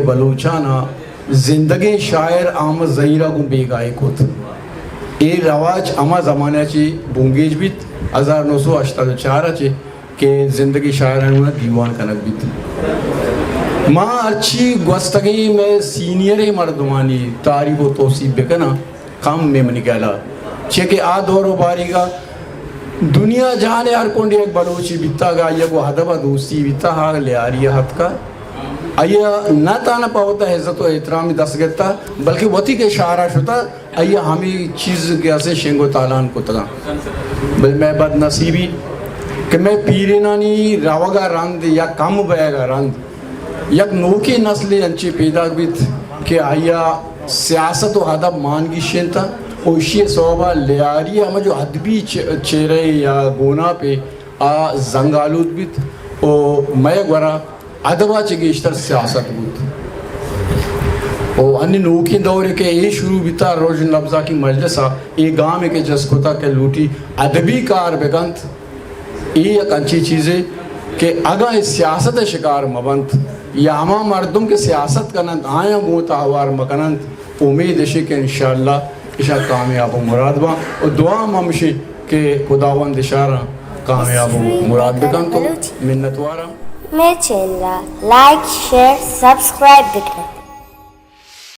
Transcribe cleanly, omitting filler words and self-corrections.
बलूचाना जिंदगी शायर आम जहीरा को बेगाय कोत ये रवाज अमा ज़मान्याची बुंगेज बीत 1984 के जिंदगी शायराना दीवान कनक बीत माँ अच्छी गस्तगी में सीनियर मर्दमानी तारीफ व तोसीब बेकना काम में मनी कहला चेके आ दौर बारीगा दुनिया जहान यार कोंडी एक बलोची बिता गा ये को हदबा दोस्ती बिता हा ले आ रही हद का अय्या न ताना पावता है इज्जत व एहतराम दस गता बल्कि वती के शारा शुता अय्या हमें चीज़ कैसे शेंगो तालान को तला बल मैं बदनसीबी कि मैं पीरिनानी रावगा रंद या कम बयगा रंद यक नोकी नस्ल अंची पैदा बित के अय्या सियासत व हदब मान की शेंता ओशिये सोबा लियारी हम जो अदबी चेहरे या गोना पे आ जंगालूद बित ओ मैं वरा अदबा चिगेश्तर सियासत बुत ओ अन्य नोकी दौरे के ये शुरू बिता रोज लफ्जा की मजलिसा ये गाँव में के जसकोता के लूटी अदबी कार बेगंत ये एक अच्छी चीज़ें कि अगर इस सियासत शिकार मबंत या हमा मर्दों के सियासत करनत आया गोता हवार मकनंत उम्मीद है कि इंशाअल्लाह इशा कामयाब मुराद बा और दुआ ममशी के खुदावंद इशारा कामयाब मुराद बेगन तो मिन्नत वारा मेरे चैनल लाइक शेयर सब्सक्राइब बिकने